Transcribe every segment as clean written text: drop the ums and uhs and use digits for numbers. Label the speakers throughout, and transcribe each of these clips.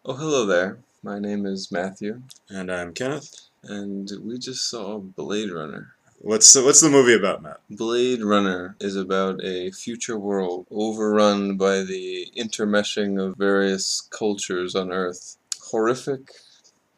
Speaker 1: Oh, hello there. My name is Matthew,
Speaker 2: And I'm Kenneth.
Speaker 1: and we just saw Blade Runner.
Speaker 2: What's the movie about, Matt?
Speaker 1: Blade Runner is about a future world overrun by the intermeshing of various cultures on Earth. Horrific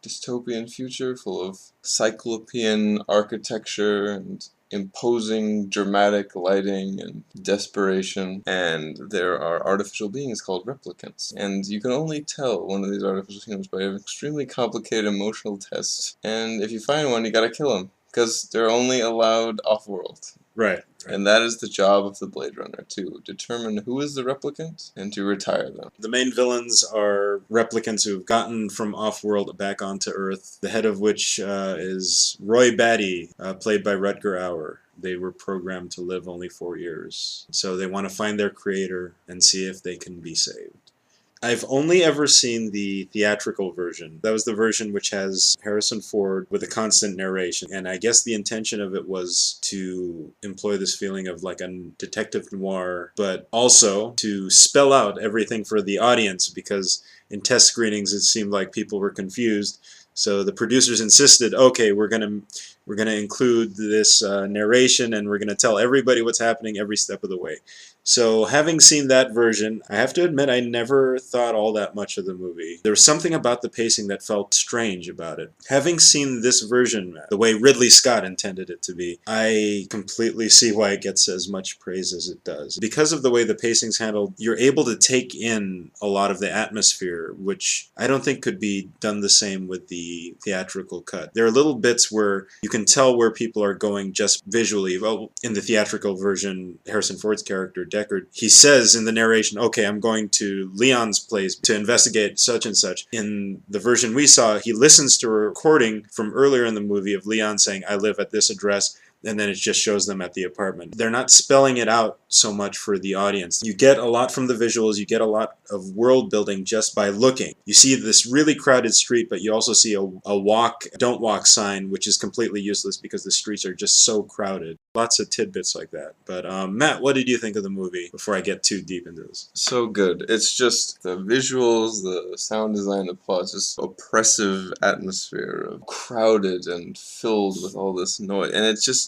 Speaker 1: dystopian future full of cyclopean architecture and imposing dramatic lighting and desperation, and there are artificial beings called replicants, and you can only tell one of these artificial humans by an extremely complicated emotional test, and if you find one you gotta kill them because they're only allowed off-world.
Speaker 2: Right.
Speaker 1: And that is the job of the Blade Runner, to determine who is the replicant and to retire them.
Speaker 2: The main villains are replicants who've gotten from off-world back onto Earth, the head of which is Roy Batty, played by Rutger Hauer. They were programmed to live only 4 years. So they want to find their creator and see if they can be saved. I've only ever seen the theatrical version. That was the version which has Harrison Ford with a constant narration. And I guess the intention of it was to employ this feeling of like a detective noir, but also to spell out everything for the audience because in test screenings it seemed like people were confused. So the producers insisted, okay, we're gonna include this narration and we're gonna tell everybody what's happening every step of the way. So having seen that version, I have to admit I never thought all that much of the movie. There was something about the pacing that felt strange about it. Having seen this version, the way Ridley Scott intended it to be, I completely see why it gets as much praise as it does. Because of the way the pacing's handled, you're able to take in a lot of the atmosphere, which I don't think could be done the same with the theatrical cut. There are little bits where you can tell where people are going just visually. Well, in the theatrical version, Harrison Ford's character Deckard, he says in the narration, okay, I'm going to Leon's place to investigate such and such. In the version we saw, he listens to a recording from earlier in the movie of Leon saying, I live at this address, and then it just shows them at the apartment. They're not spelling it out so much for the audience. You get a lot from the visuals, you get a lot of world building just by looking. You see this really crowded street, but you also see a walk, don't walk sign, which is completely useless because the streets are just so crowded. Lots of tidbits like that. But Matt, what did you think of the movie before I get too deep into this?
Speaker 1: So good. It's just the visuals, the sound design, the plot, just oppressive atmosphere of crowded and filled with all this noise. And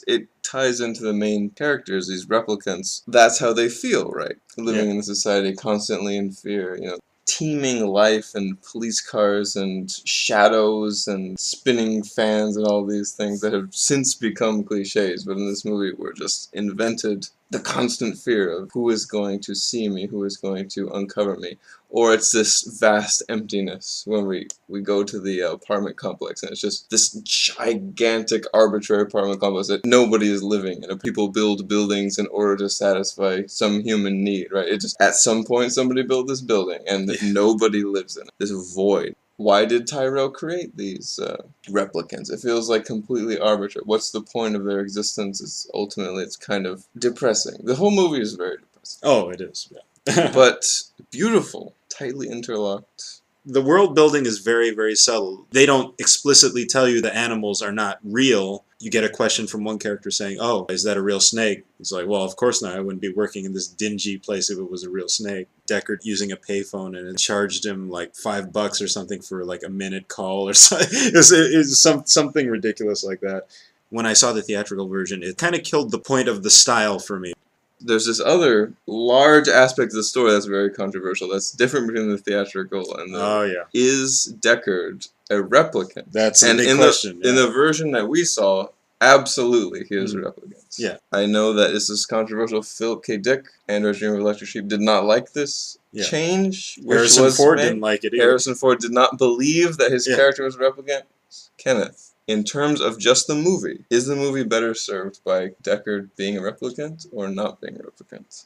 Speaker 1: it ties into the main characters, these replicants. That's how they feel, right?
Speaker 2: Yeah.
Speaker 1: Living in a society constantly in fear, teeming life and police cars and shadows and spinning fans and all these things that have since become cliches, but in this movie were just invented. The constant fear of who is going to see me, who is going to uncover me, or it's this vast emptiness when we go to the apartment complex and it's just this gigantic arbitrary apartment complex that nobody is living in. People build buildings in order to satisfy some human need, right? It just, at some point somebody built this building and nobody lives in it. This void. Why did Tyrell create these replicants? It feels like completely arbitrary. What's the point of their existence? It's kind of depressing. The whole movie is very depressing.
Speaker 2: Oh, it is. Yeah.
Speaker 1: But beautiful, tightly interlocked.
Speaker 2: The world building is very, very subtle. They don't explicitly tell you the animals are not real. You get a question from one character saying, oh, is that a real snake? It's like, well, of course not. I wouldn't be working in this dingy place if it was a real snake. Deckard using a payphone and it charged him like $5 or something for like a minute call or something. It's something ridiculous like that. When I saw the theatrical version, it kind of killed the point of the style for me.
Speaker 1: There's this other large aspect of the story that's very controversial. That's different between the theatrical and the.
Speaker 2: Oh, yeah.
Speaker 1: Is Deckard a replicant?
Speaker 2: That's a
Speaker 1: and
Speaker 2: big
Speaker 1: in
Speaker 2: question.
Speaker 1: In the version that we saw, absolutely he is a replicant.
Speaker 2: Yeah.
Speaker 1: I know that this is controversial. Philip K. Dick and Dream of Electric Sheep did not like this change.
Speaker 2: Harrison Ford didn't like it either.
Speaker 1: Harrison Ford did not believe that his character was a replicant. Kenneth, in terms of just the movie, is the movie better served by Deckard being a replicant or not being a replicant?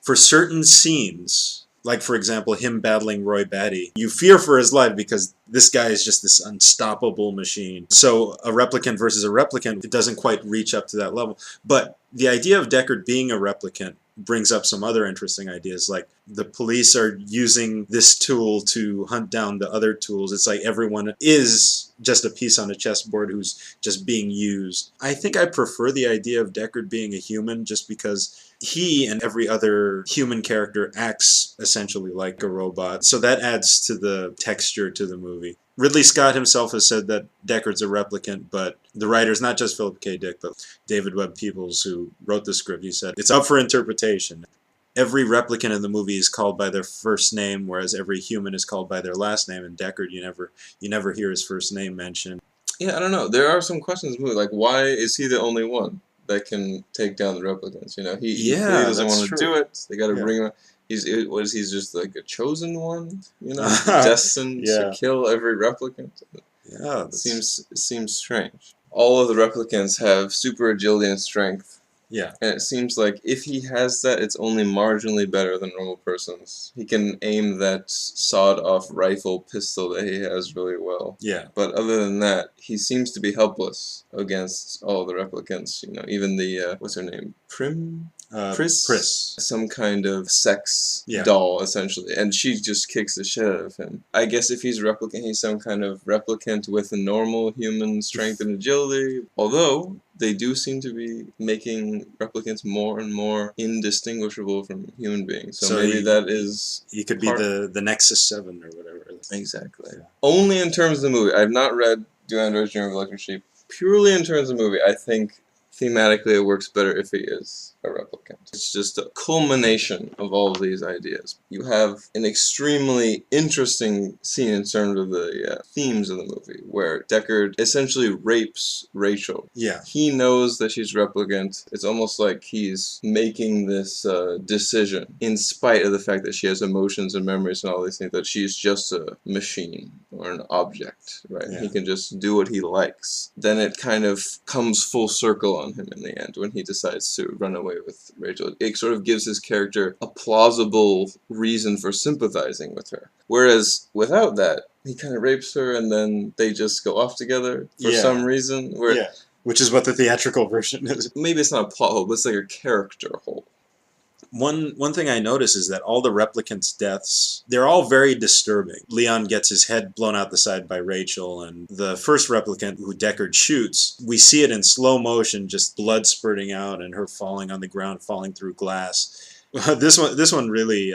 Speaker 2: For certain scenes, like for example him battling Roy Batty, you fear for his life because this guy is just this unstoppable machine. So a replicant versus a replicant, it doesn't quite reach up to that level. But the idea of Deckard being a replicant brings up some other interesting ideas, like the police are using this tool to hunt down the other tools. It's like everyone is just a piece on a chessboard who's just being used. I think I prefer the idea of Deckard being a human, just because he and every other human character acts essentially like a robot. So that adds to the texture to the movie. Ridley Scott himself has said that Deckard's a replicant, but the writers, not just Philip K. Dick, but David Webb Peoples, who wrote the script, he said, it's up for interpretation. Every replicant in the movie is called by their first name, whereas every human is called by their last name. And Deckard, you never hear his first name mentioned.
Speaker 1: Yeah, I don't know. There are some questions in the movie, like why is he the only one that can take down the replicants? You know, he clearly doesn't want to do it. They got to bring him. He's just like a chosen one? You know, destined to kill every replicant.
Speaker 2: Yeah,
Speaker 1: it seems strange. All of the replicants have super agility and strength.
Speaker 2: Yeah.
Speaker 1: And it seems like if he has that, it's only marginally better than normal persons. He can aim that sawed-off rifle pistol that he has really well.
Speaker 2: Yeah.
Speaker 1: But other than that, he seems to be helpless against all the replicants. You know, even the, what's her name? Pris? Some kind of sex doll, essentially. And she just kicks the shit out of him. I guess if he's a replicant, he's some kind of replicant with a normal human strength and agility. Although, they do seem to be making replicants more and more indistinguishable from human beings. So maybe that is...
Speaker 2: He could be the Nexus 7 or whatever.
Speaker 1: Exactly. Yeah. Only in terms of the movie. I've not read Do Androids Dream of Electric Sheep. Purely in terms of the movie, I think thematically it works better if he is a replicant. It's just a culmination of all of these ideas. You have an extremely interesting scene in terms of the themes of the movie, where Deckard essentially rapes Rachel.
Speaker 2: Yeah.
Speaker 1: He knows that she's replicant. It's almost like he's making this decision, in spite of the fact that she has emotions and memories and all these things, that she's just a machine or an object, right? Yeah. He can just do what he likes. Then it kind of comes full circle on him in the end when he decides to run away with Rachel. It sort of gives his character a plausible reason for sympathizing with her. Whereas without that, he kind of rapes her and then they just go off together for some reason.
Speaker 2: Which is what the theatrical version is.
Speaker 1: Maybe it's not a plot hole, but it's like a character hole.
Speaker 2: One thing I notice is that all the replicants' deaths, they're all very disturbing. Leon gets his head blown out the side by Rachel, and the first replicant who Deckard shoots, we see it in slow motion, just blood spurting out and her falling on the ground, falling through glass. This one really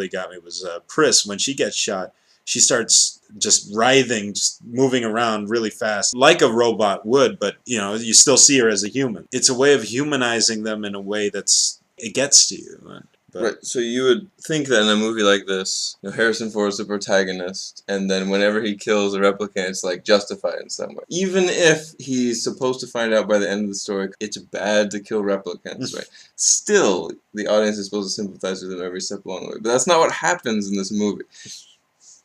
Speaker 2: got me was Pris. When she gets shot, she starts just writhing, just moving around really fast, like a robot would, but you still see her as a human. It's a way of humanizing them in a way it gets to you.
Speaker 1: Right, so you would think that in a movie like this, Harrison Ford is the protagonist, and then whenever he kills a replicant, it's like justified in some way. Even if he's supposed to find out by the end of the story, it's bad to kill replicants, right? Still, the audience is supposed to sympathize with him every step along the way. But that's not what happens in this movie.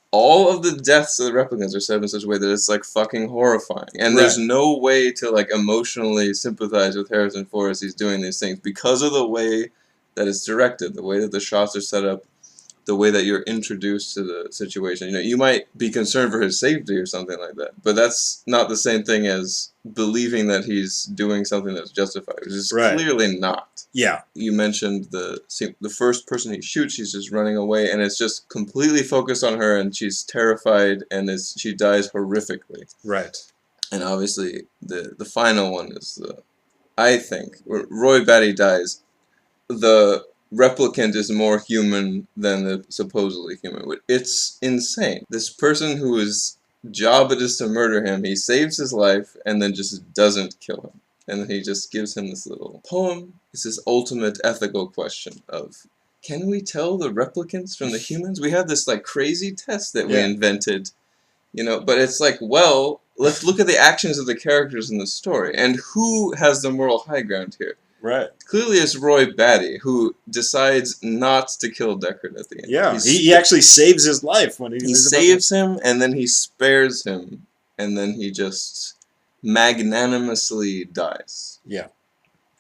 Speaker 1: All of the deaths of the replicants are set up in such a way that it's like fucking horrifying. And there's no way to like emotionally sympathize with Harrison Ford as he's doing these things because of the way that it's directed, the way that the shots are set up, the way that you're introduced to the situation. You might be concerned for his safety or something like that, but that's not the same thing as believing that he's doing something that's justified, which is clearly not.
Speaker 2: Yeah.
Speaker 1: You mentioned the first person he shoots, she's just running away, and it's just completely focused on her, and she's terrified, and she dies horrifically.
Speaker 2: Right.
Speaker 1: And obviously, the final one is I think, Roy Batty dies. The replicant is more human than the supposedly human. It's insane. This person whose job it is to murder him, he saves his life and then just doesn't kill him. And then he just gives him this little poem. It's this ultimate ethical question of, can we tell the replicants from the humans? We have this like crazy test that we invented, but it's like, well, let's look at the actions of the characters in the story. And who has the moral high ground here?
Speaker 2: Right.
Speaker 1: Clearly it's Roy Batty, who decides not to kill Deckard at the end.
Speaker 2: Yeah, he actually saves his life.
Speaker 1: He saves him, and then he spares him, and then he just magnanimously dies.
Speaker 2: Yeah.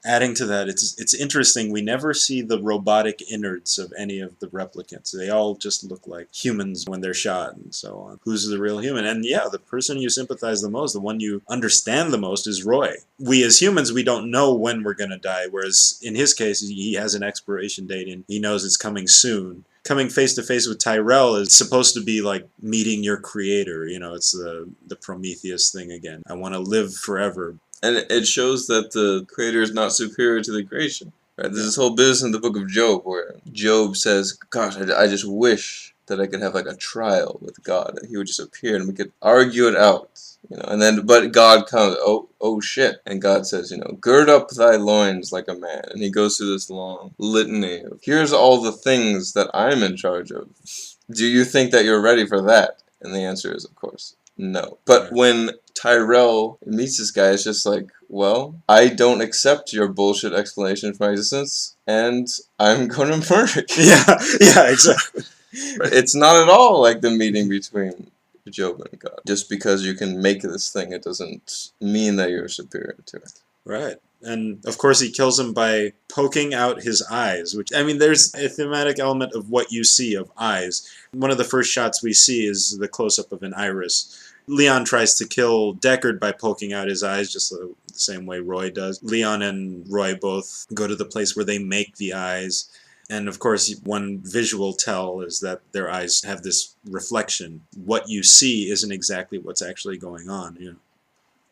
Speaker 2: Adding to that, it's interesting. We never see the robotic innards of any of the replicants. They all just look like humans when they're shot and so on. Who's the real human? And yeah, the person you sympathize the most, the one you understand the most, is Roy. We as humans, we don't know when we're going to die, whereas in his case, he has an expiration date and he knows it's coming soon. Coming face to face with Tyrell is supposed to be like meeting your creator. You know, it's the Prometheus thing again. I want to live forever.
Speaker 1: And it shows that the creator is not superior to the creation. Right? There's this whole business in the book of Job where Job says, gosh, I just wish that I could have like a trial with God. That he would just appear and we could argue it out. You know, and then, but God comes, oh shit. And God says, you know, gird up thy loins like a man. And he goes through this long litany of, here's all the things that I'm in charge of. Do you think that you're ready for that? And the answer is, of course, no. But when Tyrell meets this guy, it's just like, well, I don't accept your bullshit explanation for my existence, and I'm gonna murder you.
Speaker 2: Yeah, exactly.
Speaker 1: Right? It's not at all like the meeting between Job and God. Just because you can make this thing, it doesn't mean that you're superior to it.
Speaker 2: Right. And of course he kills him by poking out his eyes, which, I mean, there's a thematic element of what you see of eyes. One of the first shots we see is the close-up of an iris. Leon tries to kill Deckard by poking out his eyes, just the same way Roy does. Leon and Roy both go to the place where they make the eyes. And of course, one visual tell is that their eyes have this reflection. What you see isn't exactly what's actually going on. You know?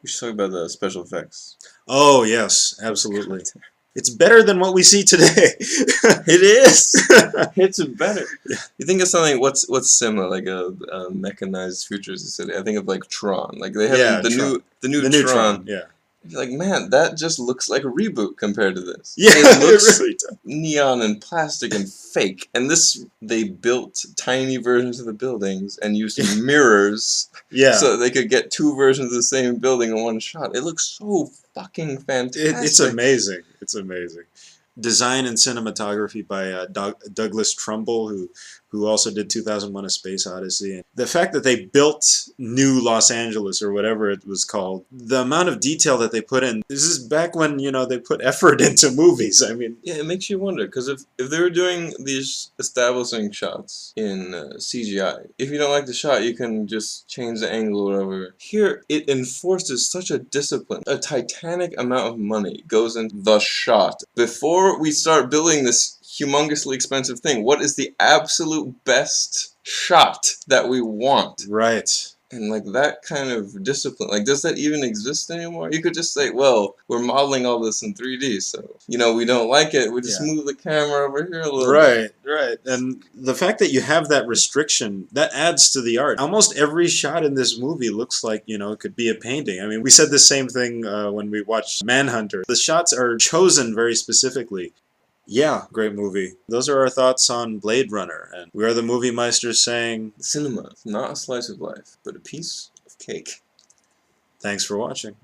Speaker 1: We should talk about the special effects.
Speaker 2: Oh, yes, absolutely. It's better than what we see today.
Speaker 1: It is. It's better. Yeah. You think of something what's similar, like a mechanized futuristic city. I think of like Tron. Like they have the new Tron.
Speaker 2: Yeah.
Speaker 1: You're like, man, that just looks like a reboot compared to this.
Speaker 2: Yeah,
Speaker 1: it looks
Speaker 2: really does.
Speaker 1: Neon and plastic and fake. And this, they built tiny versions of the buildings and used mirrors, so they could get two versions of the same building in one shot. It looks so fucking fantastic.
Speaker 2: It's amazing. It's amazing. Design and cinematography by Douglas Trumbull, who also did 2001: A Space Odyssey. And the fact that they built New Los Angeles, or whatever it was called, the amount of detail that they put in, this is back when, you know, they put effort into movies. I mean,
Speaker 1: yeah, it makes you wonder, because if they were doing these establishing shots in CGI, if you don't like the shot, you can just change the angle or whatever. Here, it enforces such a discipline. A titanic amount of money goes into the shot. Before we start building this humongously expensive thing, what is the absolute best shot that we want?
Speaker 2: Right.
Speaker 1: And like that kind of discipline, like does that even exist anymore? You could just say, well, we're modeling all this in 3D, so, you know, we don't like it, we just move the camera over here a little bit.
Speaker 2: Right. And the fact that you have that restriction, that adds to the art. Almost every shot in this movie looks like, you know, it could be a painting. I mean, we said the same thing when we watched Manhunter. The shots are chosen very specifically. Yeah, great movie. Those are our thoughts on Blade Runner. And we are the Movie Meisters saying,
Speaker 1: cinema is not a slice of life, but a piece of cake.
Speaker 2: Thanks for watching.